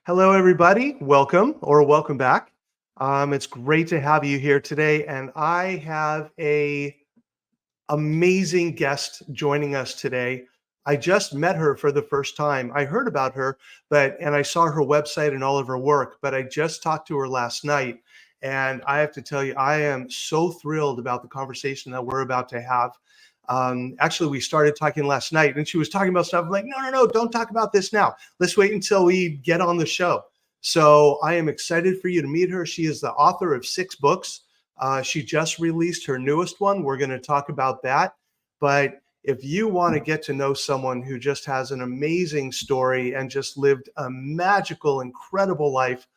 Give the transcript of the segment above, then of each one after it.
Hello, everybody. Welcome back. It's great to have you here today, and I have a amazing guest joining us today. I just met her for the first time. I heard about her, and I saw her website and all of her work, but I just talked to her last night, and I have to tell you, I am so thrilled about the conversation that we're about to have. Actually, we started talking last night, and she was talking about stuff. I'm like, no, don't talk about this now. Let's wait until we get on the show. So I am excited for you to meet her. She is the author of 6 books. She just released her newest one. We're going to talk about that. But if you want to get to know someone who just has an amazing story and just lived a magical, incredible life,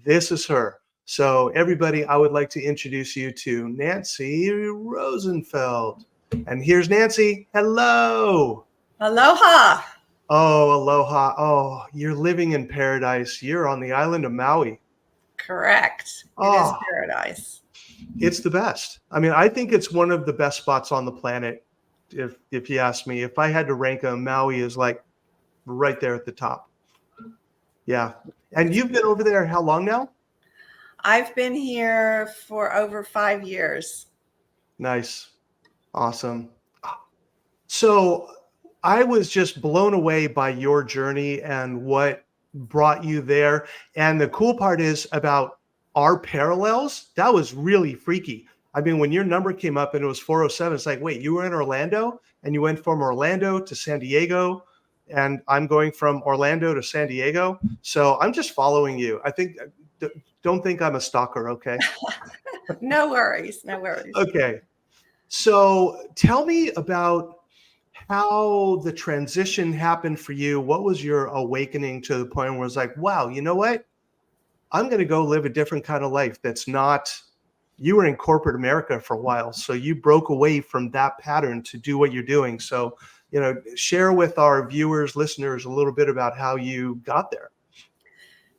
this is her. So everybody, I would like to introduce you to Nancy Rosenfeld. And here's Nancy. Hello. Aloha. Oh, aloha. Oh, you're living in paradise. You're on the island of Maui. Correct. It is paradise. It's the best. I mean, I think it's one of the best spots on the planet. If you ask me, if I had to rank them, Maui is like right there at the top. Yeah. And you've been over there how long now? I've been here for over 5 years. Nice. Awesome. So I was just blown away by your journey and what brought you there. And the cool part is about our parallels. That was really freaky. I mean, when your number came up and it was 407, it's like, wait, you were in Orlando and you went from Orlando to San Diego, and I'm going from Orlando to San Diego. So I'm just following you. I think, don't think I'm a stalker, okay? No worries. No worries. Okay. So tell me about how the transition happened for you. What was your awakening to the point where it was like, wow, you know what? I'm going to go live a different kind of life that's not, you were in corporate America for a while. So you broke away from that pattern to do what you're doing. So, share with our viewers, listeners, a little bit about how you got there.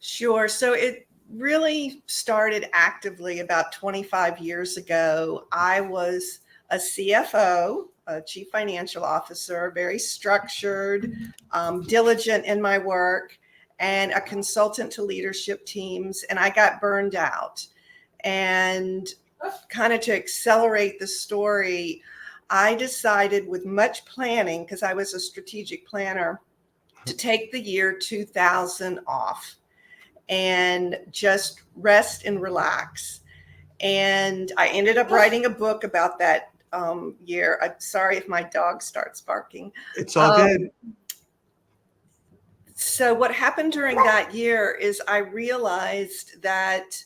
Sure. So it really started actively about 25 years ago. I was a CFO, a chief financial officer, very structured, diligent in my work, and a consultant to leadership teams. And I got burned out. And kind of to accelerate the story, I decided with much planning, because I was a strategic planner, to take the year 2000 off and just rest and relax. And I ended up writing a book about that year. I'm sorry if my dog starts barking. It's all good. So what happened during that year is I realized that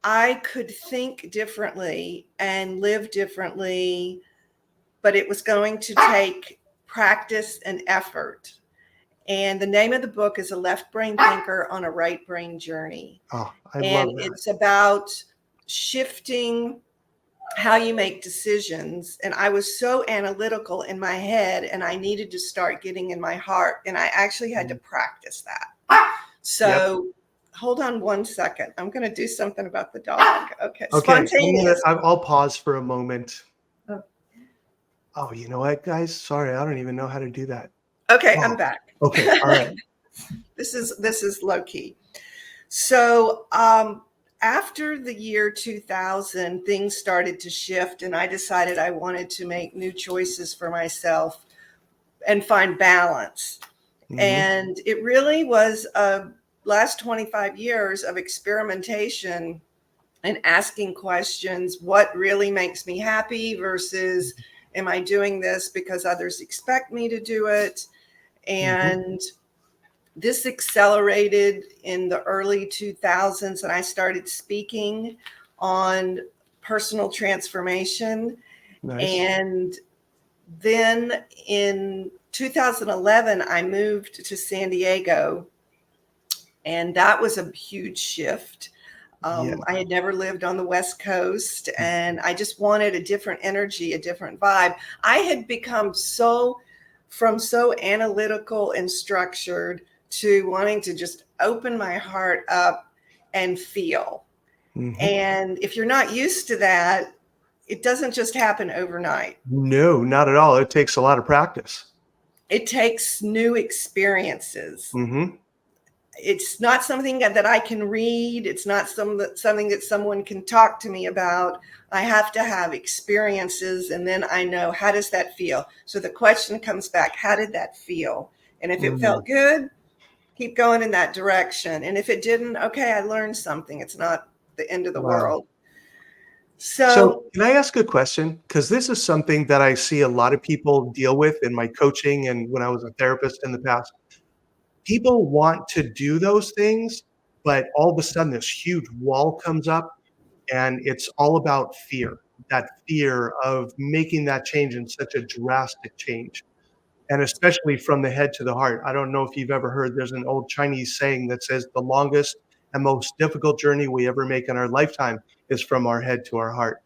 I could think differently and live differently, but it was going to take practice and effort. And the name of the book is A Left Brain Thinker on a Right Brain Journey. Oh, I love that. It's about shifting how you make decisions. And I was so analytical in my head, and I needed to start getting in my heart. And I actually had to practice that. So hold on one second. I'm going to do something about the dog. Okay. Spontaneous. I'll pause for a moment. Oh, you know what, guys? Sorry, I don't even know how to do that. Okay, I'm back. Okay, all right. This is low key. So after the year 2000, things started to shift, and I decided I wanted to make new choices for myself and find balance. Mm-hmm. And it really was last 25 years of experimentation and asking questions. What really makes me happy versus am I doing this because others expect me to do it? And this accelerated in the early 2000s, and I started speaking on personal transformation. Nice. And then in 2011, I moved to San Diego, and that was a huge shift. I had never lived on the West Coast, and I just wanted a different energy, a different vibe. I had become so analytical and structured to wanting to just open my heart up and feel. Mm-hmm. And if you're not used to that, it doesn't just happen overnight. No, not at all. It takes a lot of practice. It takes new experiences. Mm-hmm. it's not something that I can read. It's not something that someone can talk to me about. I have to have experiences, and then I know, how does that feel? So the question comes back, how did that feel? And if it Mm, felt good, keep going in that direction. And if it didn't, okay, I learned something. It's not the end of the wow. world. So So can I ask a question? Because this is something that I see a lot of people deal with in my coaching and when I was a therapist in the past. People want to do those things, but all of a sudden this huge wall comes up and it's all about fear, that fear of making that change in such a drastic change. And especially from the head to the heart. I don't know if you've ever heard, there's an old Chinese saying that says the longest and most difficult journey we ever make in our lifetime is from our head to our heart.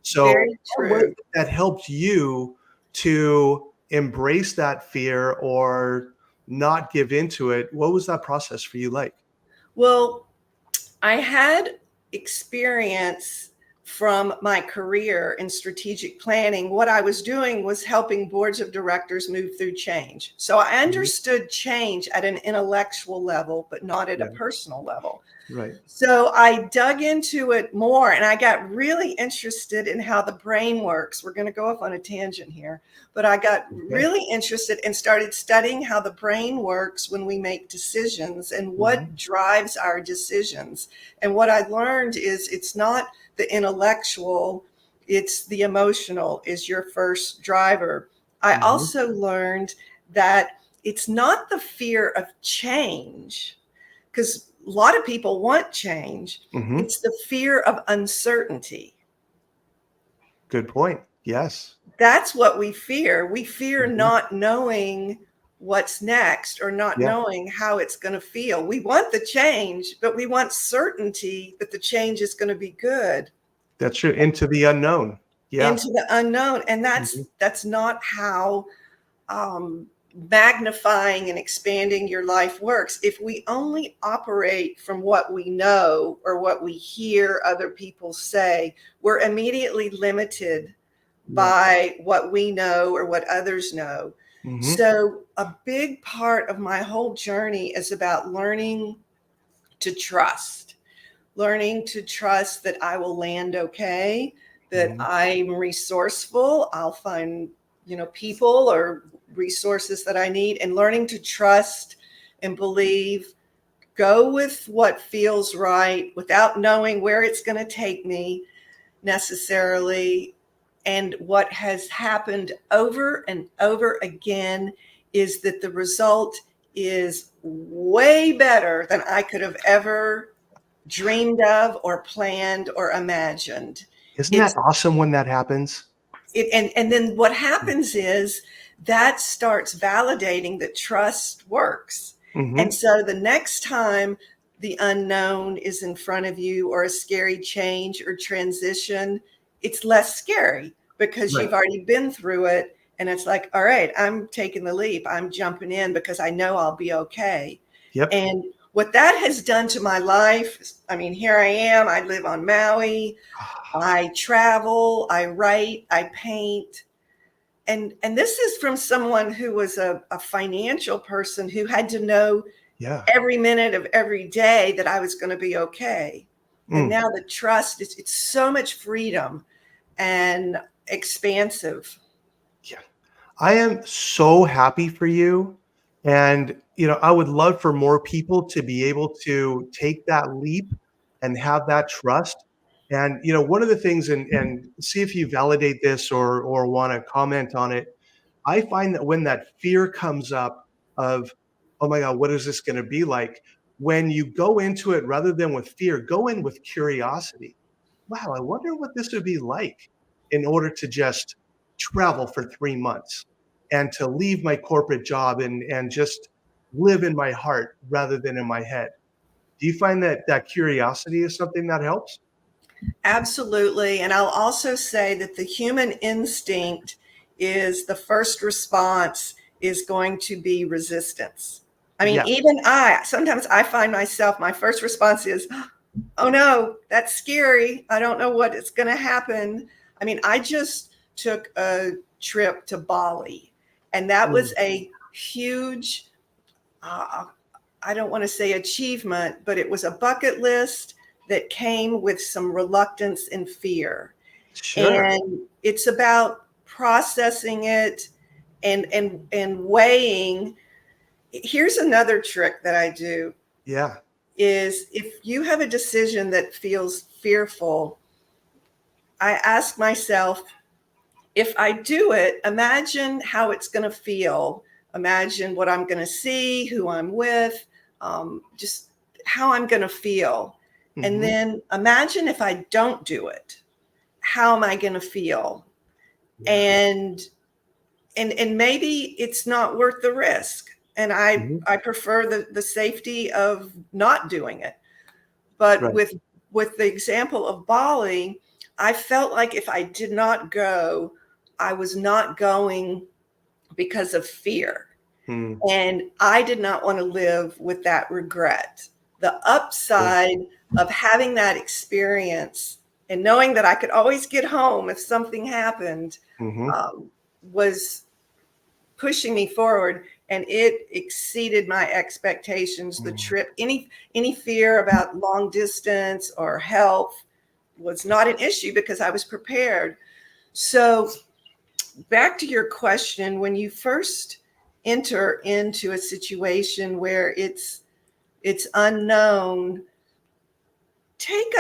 So very what was true. it that helped you to embrace that fear or not give into it? What was that process for you like? Well, I had experience from my career in strategic planning. What I was doing was helping boards of directors move through change. So I Mhm. understood change at an intellectual level, but not at a Yeah, personal level. right. So I dug into it more, and I got really interested in how the brain works. We're going to go off on a tangent here, but I got Okay. really interested and started studying how the brain works when we make decisions and Mhm, what drives our decisions. And what I learned is it's not the intellectual, it's the emotional is your first driver. I mhm, also learned that it's not the fear of change, because a lot of people want change. mhm. It's the fear of uncertainty. Good point. Yes. That's what we fear. We fear Mhm. not knowing what's next or not Yeah, knowing how it's going to feel. We want the change, but we want certainty that the change is going to be good. that's true. Into the unknown. Yeah. Into the unknown. And Mhm, that's not how um, magnifying and expanding your life works. If we only operate from what we know or what we hear other people say, we're immediately limited yeah. by what we know or what others know. Mhm, So, a big part of my whole journey is about to trust, learning to trust that I will land okay, that mhm. I'm resourceful, I'll find, people or resources that I need, and learning to trust and believe, go with what feels right without knowing where it's going to take me necessarily. And what has happened over and over again is that the result is way better than I could have ever dreamed of or planned or imagined. Isn't that It's awesome when that happens? and then what happens is that starts validating that trust works. And Mhm. so the next time the unknown is in front of you or a scary change or transition, it's less scary because Right. you've already been through it. And it's like, all right, I'm taking the leap. I'm jumping in because I know I'll be okay. Yep. And what that has done to my life, I mean, here I am. I live on Maui. I travel, I write, I paint. And this is from someone who was a financial person who had to know Yeah. every minute of every day that I was going to be okay. And Mm. now the trust is it's so much freedom and expansive. Yeah. I am so happy for you. And, I would love for more people to be able to take that leap and have that trust. And, one of the things, and see if you validate this or want to comment on it. I find that when that fear comes up of, oh my God, what is this going to be like? When you go into it rather than with fear, go in with curiosity. Wow, I wonder what this would be like in order to just travel for 3 months and to leave my corporate job and just live in my heart rather than in my head. Do you find that that curiosity is something that helps? Absolutely. And I'll also say that the human instinct is the first response is going to be resistance. I mean, Yeah. even sometimes I find myself, my first response is, oh no, that's scary. I don't know what is going to happen. I mean, I just took a trip to Bali, and that Mm, was a huge uh, I don't want to say achievement, but it was a bucket list that came with some reluctance and fear. Sure. And it's about processing it and weighing. Here's another trick that I do Yeah. is if you have a decision that feels fearful, I ask myself, if I do it, imagine how it's going to feel. Imagine what I'm going to see, who I'm with, just how I'm going to feel. And Hmm. then imagine if I don't do it, how am I going to feel? Yeah. And maybe it's not worth the risk. And Hmm. I prefer the safety of not doing it. But Right. with the example of Bali, I felt like if I did not go, I was not going because of fear. Mm. And I did not want to live with that regret. The Sure. upside of having that experience and knowing that I could always get home if something happened Hmm. was pushing me forward, and it exceeded my expectations. The Mm. trip, any fear about long distance or health was not an issue because I was prepared. So back to your question, when you first enter into a situation where it's unknown, take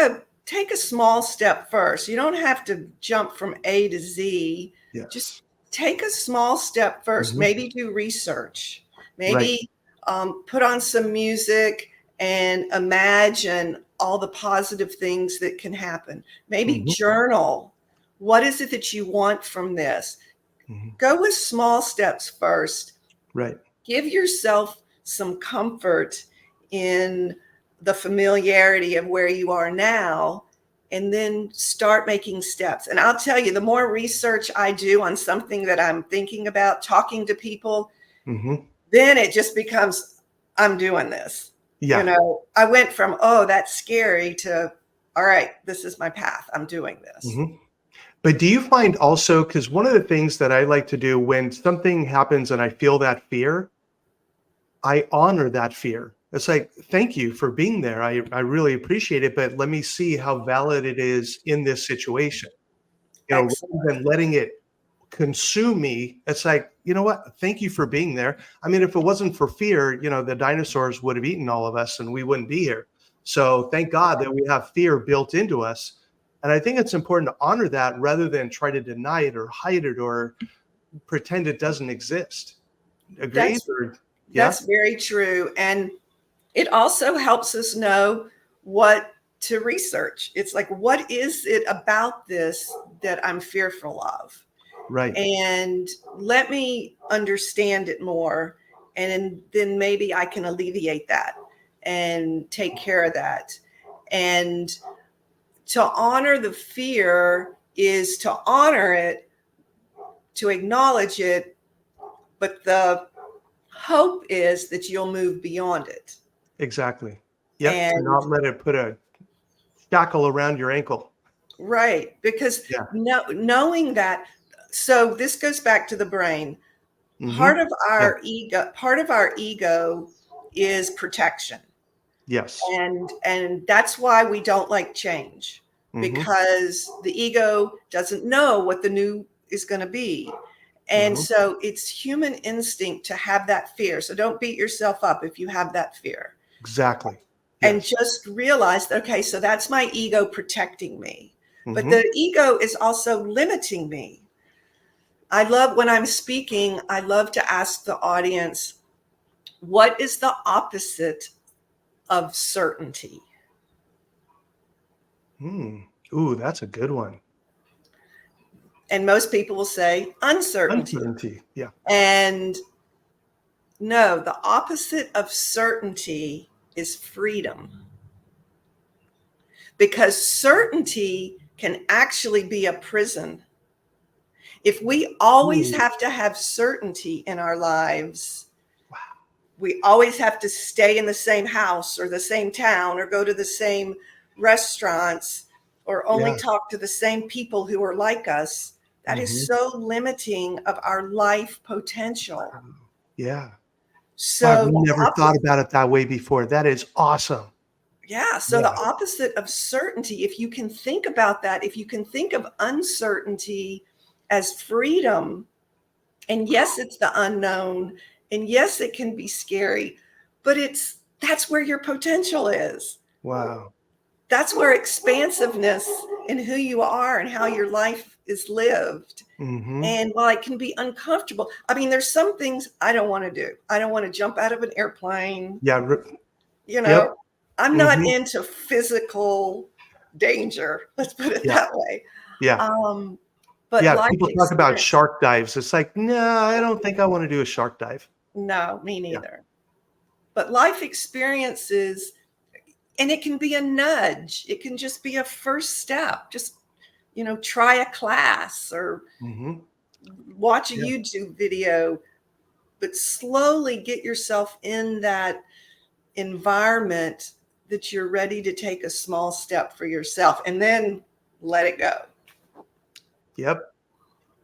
a small step first. You don't have to jump from A to Z. Just Yes. take a small step first. Hmm. Maybe do research. Right. Maybe put on some music and imagine all the positive things that can happen. Maybe Hmm. journal. What is it that you want from this? Hmm. Go with small steps first. Right. Give yourself some comfort in the familiarity of where you are now, and then start making steps. And I'll tell you, the more research I do on something that I'm thinking about, talking to people, Hmm. then it just becomes, I'm doing this. You Yeah. know, I went from, oh, that's scary to, all right, this is my path. I'm doing this. Hmm. But do you find also, because one of the things that I like to do when something happens and I feel that fear, I honor that fear. It's like, thank you for being there. I really appreciate it, but let me see how valid it is in this situation. Excellent. Rather than letting it consume me, it's like, you know what? Thank you for being there. I mean, if it wasn't for fear, the dinosaurs would have eaten all of us and we wouldn't be here. So thank God that we have fear built into us. And I think it's important to honor that rather than try to deny it or hide it or pretend it doesn't exist. Agreed? That's Or yeah? that's very true. And it also helps us know what to research. It's like, what is it about this that I'm fearful of? Right. And let me understand it more. And then maybe I can alleviate that and take care of that. And to honor the fear is to honor it, to acknowledge it, but the hope is that you'll move beyond it. Exactly. Yep. To And not let it put a shackle around your ankle. right, because Yeah. knowing that, so this goes back to the brain. Hmm. Yeah. Part of our ego is protection. Yes. And that's why we don't like change, Hmm. because the ego doesn't know what the new is going to be. And Hmm. so it's human instinct to have that fear. So don't beat yourself up if you have that fear. Exactly. And Yes. just realize that, okay, so that's my ego protecting me. But Hmm. the ego is also limiting me. I love when I'm speaking, I love to ask the audience, what is the opposite of certainty? Hmm. Ooh, that's a good one. And most people will say uncertainty. Uncertainty. Yeah. And no, the opposite of certainty is freedom, because certainty can actually be a prison. If we always Ooh. have to have certainty in our lives, Wow. we always have to stay in the same house or the same town or go to the same restaurants or only Yeah. talk to the same people who are like us, that is Hmm. so limiting of our life potential. Yeah. I've So the never thought opposite, about it that way before. That is awesome. yeah. So Yeah. the opposite of certainty, if you can think about that, if you can think of uncertainty as freedom, and yes, it's the unknown, and yes, it can be scary, but that's where your potential is. Wow. That's where expansiveness in who you are and how your life is lived. Hmm. And while it can be uncomfortable, I mean, there's some things I don't want to do. I don't want to jump out of an airplane. Yeah. You Yep. know, I'm not Hmm. into physical danger. Let's put it Yeah. that way. Yeah. Um, but Yeah. life People talk about experience, shark dives. It's like, no, I don't think I want to do a shark dive. no, me Yeah. neither. But life experiences, and it can be a nudge. It can just be a first step. Just, try a class or Hmm. watch a Yeah. YouTube video, but slowly get yourself in that environment that you're ready to take a small step for yourself and then let it go. Yep.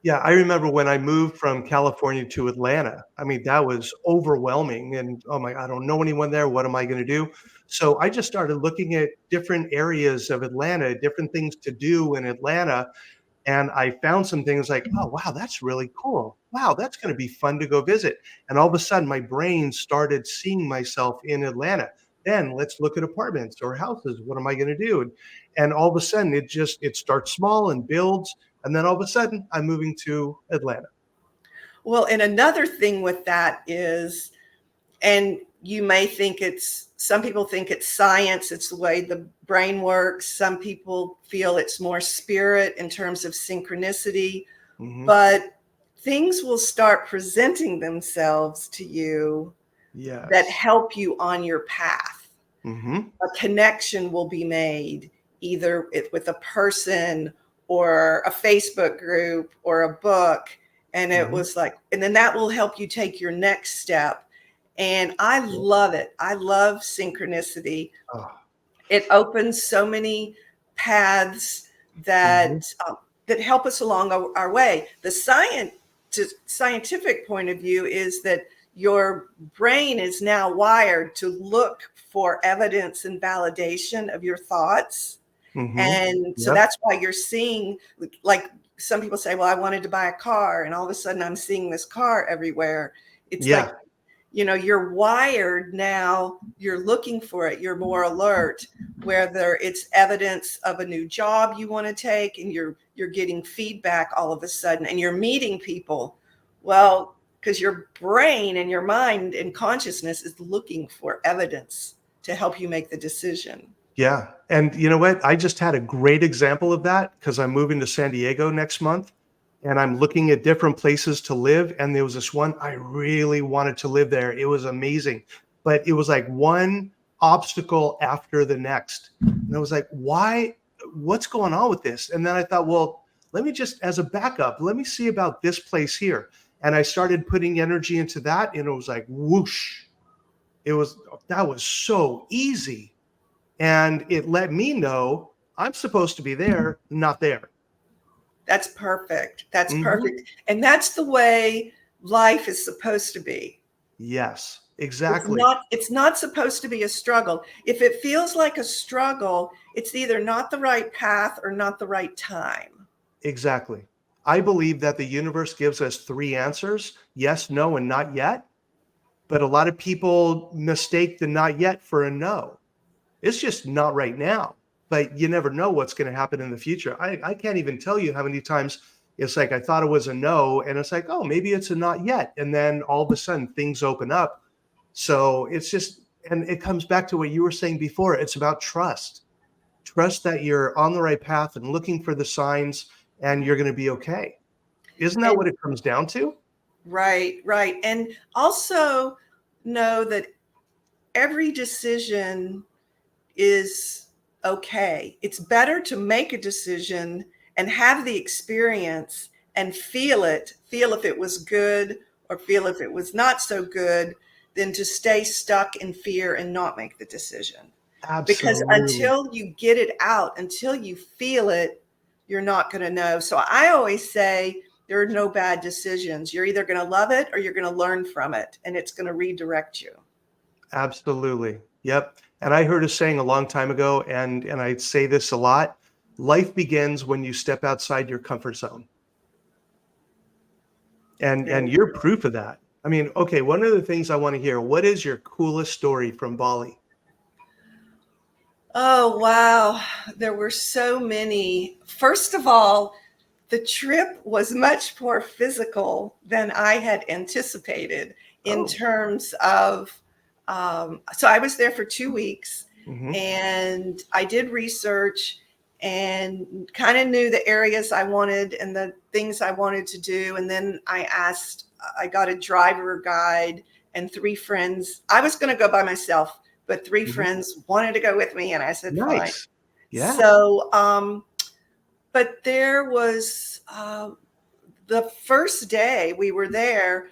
Yeah, I remember when I moved from California to Atlanta. I mean, that was overwhelming and, oh my, I don't know anyone there. What am I gonna do? So I just started looking at different areas of Atlanta, different things to do in Atlanta, and I found some things like, "Oh, wow, that's really cool. Wow, that's gonna be fun to go visit." And all of a sudden, my brain started seeing myself in Atlanta. Then let's look at apartments or houses. What am I gonna do? And all of a sudden, it starts small and builds, and then all of a sudden, I'm moving to Atlanta. Well, and another thing with that is, and you may think some people think it's science, it's the way the brain works. Some people feel it's more spirit in terms of synchronicity, Mhm. but things will start presenting themselves to you that Yes. help you on your path. Mhm. A connection will be made either with a person or a Facebook group or a book. And it Mhm. was like, and then that will help you take your next step. And I Yep. love it. I love synchronicity. Oh. It opens so many paths Mhm. that help us along our way. The scientific point of view is that your brain is now wired to look for evidence and validation of your thoughts. Mhm. And so Yep. that's why you're seeing, like, some people say, well, I wanted to buy a car, and all of a sudden I'm seeing this car everywhere. It's like, Yeah. you're wired now, you're looking for it, you're more alert, whether it's evidence of a new job you want to take and you're getting feedback all of a sudden and you're meeting people. Well, because your brain and your mind and consciousness is looking for evidence to help you make the decision. Yeah, and you know what? I just had a great example of that because 'cause I'm moving to San Diego next month, and I'm looking at different places to live, and there was this one I really wanted to live there. It was amazing, but it was like one obstacle after the next, and I was like, "Why? What's going on with this?" And then I thought, "Well, let me just as a backup, let me see about this place here." And I started putting energy into that, and it was like whoosh. It was that was so easy. And it let me know I'm supposed to be there, not there. That's perfect. That's Mhm. perfect. And that's the way life is supposed to be. Yes, It's exactly, not it's not supposed to be a struggle. If it feels like a struggle, it's either not the right path or not the right time. exactly. I believe that the universe gives us 3 answers, yes, no, and not yet, but a lot of people mistake the not yet for a no. It's just not right now, but you never know what's gonna happen in the future. I can't even tell you how many times it's like I thought it was a no, and it's like, "Oh, maybe it's a not yet," and then all of a sudden things open up. So it's just and it comes back to what you were saying before, it's about trust. Trust that you're on the right path and looking for the signs, and you're gonna be okay. Isn't that what And it comes down to? right, right. And also know that every decision is okay. It's better to make a decision and have the experience and feel if it was good or feel if it was not so good, than to stay stuck in fear and not make the decision. Because Absolutely. until you get it out, until you feel it, you're not going to know. So I always say, There are no bad decisions. You're either going to love it or you're going to learn from it, and it's going to redirect you. Absolutely. Yep. And I heard a saying a long time ago, and I say this a lot: life begins when you step outside your comfort zone. And Very you're good. proof of that. I mean, okay, one of the things I want to hear, what is your coolest story from Bali? Oh, wow. There were so many. First of all, the trip was much more physical than I had anticipated in Oh. terms of, so I was there for 2 weeks Hmm. and I did research and kind of knew the areas I wanted and the things I wanted to do. And then I got a driver guide and 3 friends. I was going to go by myself, but 3 Hmm. friends wanted to go with me. And I said, fine. Nice. Yeah. So, but there was the first day we were there.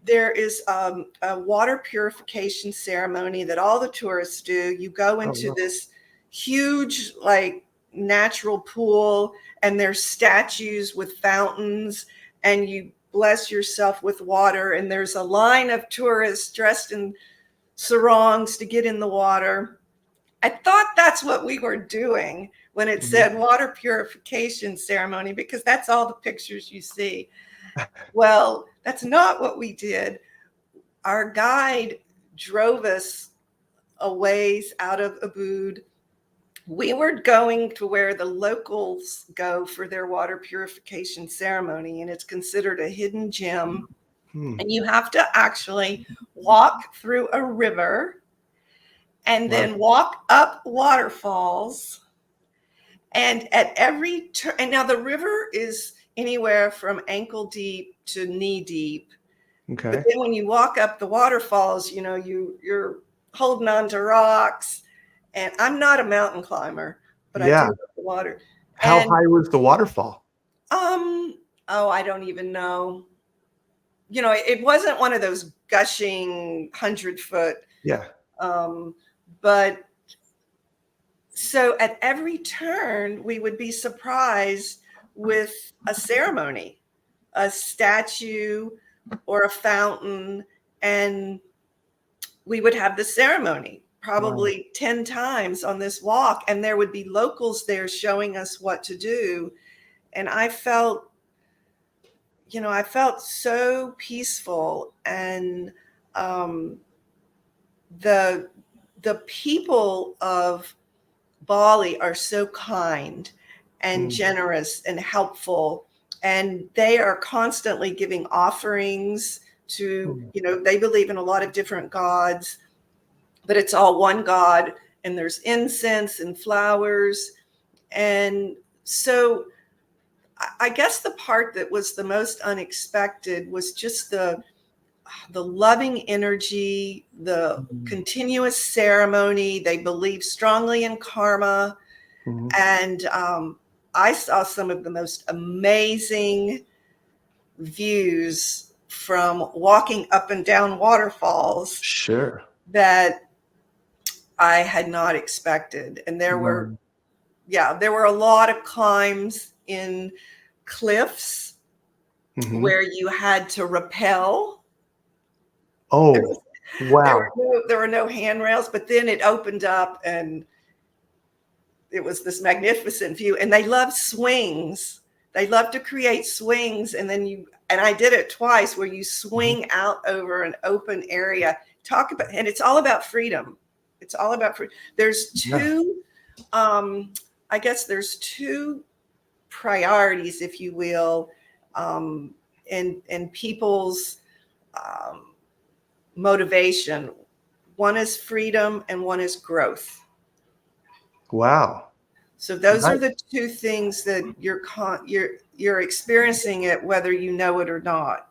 There is a water purification ceremony that all the tourists do. You go Oh, into wow. this huge, like, natural pool, and there's statues with fountains, and you bless yourself with water. And there's a line of tourists dressed in sarongs to get in the water. I thought that's what we were doing when it Mhm. said water purification ceremony, because that's all the pictures you see. Well, that's not what we did. Our guide drove us a ways out of Ubud. We were going to where the locals go for their water purification ceremony, and it's considered a hidden gem. Hmm. And you have to actually walk through a river and Wow. then walk up waterfalls. And at every turn, and now the river is anywhere from ankle deep to knee deep. But Okay. then when you walk up the waterfalls, you're holding on to rocks. And I'm not a mountain climber, but I do Yeah. love the water. How And high was the waterfall? oh, I don't even know. It wasn't one of those gushing 100-foot. Yeah. Um, but So at every turn, we would be surprised with a ceremony, a statue or a fountain, and we would have the ceremony Wow. probably 10 times on this walk, and there would be locals there showing us what to do. And I felt so peaceful, and um, the the people of Bali are so kind and Mm. generous and helpful. And they are constantly giving offerings to, Mm. they believe in a lot of different gods, but it's all one God. And there's incense and flowers. And so I guess the part that was the most unexpected was just the loving energy, the Mhm. continuous ceremony. They believe strongly in karma. Mhm. And I saw some of the most amazing views from walking up and down waterfalls Sure. that I had not expected. And Wow. there were a lot of climbs in cliffs Mhm. where you had to rappel. There was Oh, wow. there were no handrails, but then it opened up and it was this magnificent view. And they love swings. They love to create swings. And I did it twice, where you Mhm. swing out over an open area. And it's all about freedom. It's all about freedom. There's Yeah. two, I guess there's two priorities, if you will, in people's um, motivation. One is freedom and one is growth. Wow. So those are Nice. the two things that you're experiencing it, whether you know it or not.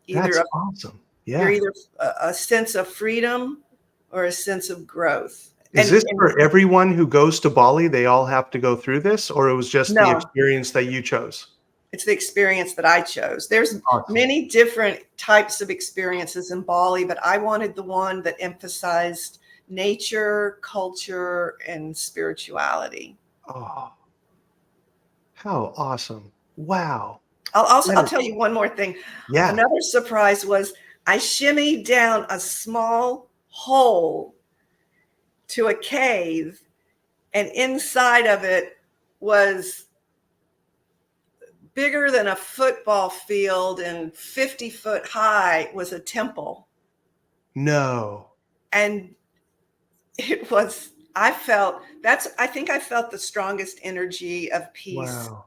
That's Either awesome. you're Yeah. either a sense of freedom or a sense of growth. Is And, this and for everyone who goes to Bali? They all have to go through this, or it was just the no, experience that you chose? it's the experience that I chose. There's Awesome. many different types of experiences in Bali, but I wanted the one that emphasized nature, culture, and spirituality. Oh, how awesome. Wow. I'll tell you one more thing. Yeah. Another surprise was I shimmied down a small hole to a cave, and inside of it was bigger than a football field and 50 foot high was a temple. No. And it was, I think I felt the strongest energy of peace Wow.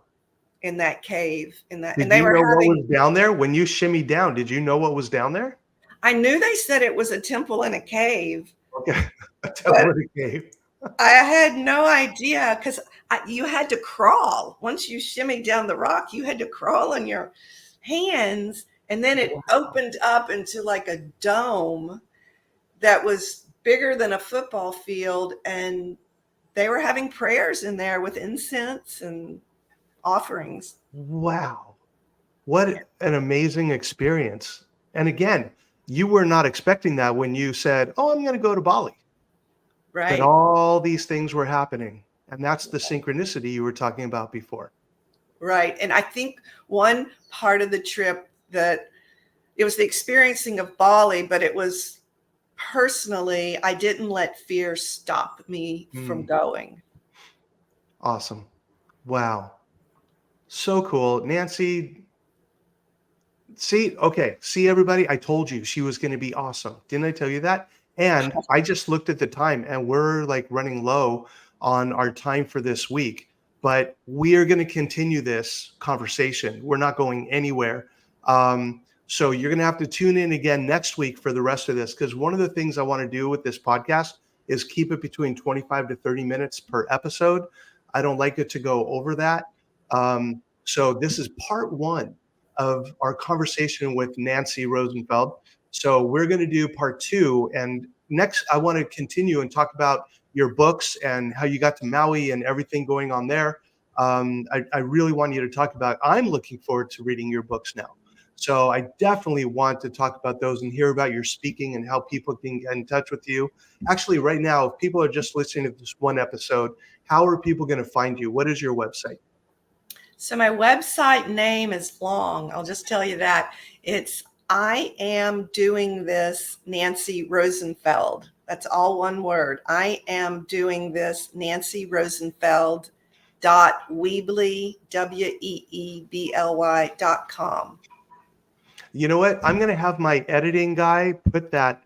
in that cave. And Did they you were know what having, was down there when you shimmied down? Did you know what was down there? I knew they said it was a temple in a cave, Okay. A but temple in a cave. I had no idea because you had to crawl. Once you shimmied down the rock, you had to crawl on your hands. And then it opened up into like a dome that was bigger than a football field. And they were having prayers in there with incense and offerings. Wow. What an amazing experience. And again, you were not expecting that when you said, "Oh, I'm going to go to Bali." But Right. all these things were happening. And that's the synchronicity you were talking about before. Right. And I think one part of the trip that it was the experiencing of Bali, but it was personally, I didn't let fear stop me from going. Awesome. Wow. So cool. Nancy, see everybody, I told you she was going to be awesome. Didn't I tell you that? And I just looked at the time and we're like running low on our time for this week, but we are going to continue this conversation. We're not going anywhere. So you're going to have to tune in again next week for the rest of this, because one of the things I want to do with this podcast is keep it between 25 to 30 minutes per episode. I don't like it to go over that. So this is part one of our conversation with Nancy Rosenfeld. So we're going to do part two. And next, I want to continue and talk about your books and how you got to Maui and everything going on there. I really want you to talk about, I'm looking forward to reading your books now. So I definitely want to talk about those and hear about your speaking and how people can get in touch with you. Actually, right now, if people are just listening to this one episode, how are people going to find you? What is your website? So my website name is long. I'll just tell you that. It's I am doing this Nancy Rosenfeld. That's all one word. I am doing this Nancy Rosenfeld .weebly weebly.com. You know what? I'm going to have my editing guy put that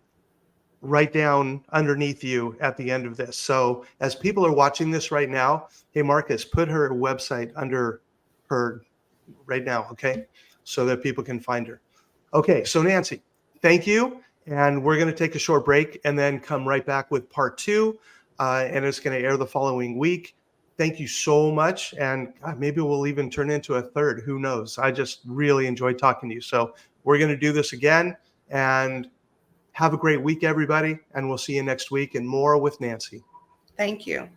right down underneath you at the end of this. So as people are watching this right now, hey, Marcus, put her website under her right now, okay? So that people can find her. Okay, so Nancy, thank you. And we're going to take a short break and then come right back with part two. And it's going to air the following week. Thank you so much. And God, maybe we'll even turn into a third. Who knows? I just really enjoyed talking to you. So we're going to do this again. And have a great week, everybody. And we'll see you next week and more with Nancy. Thank you.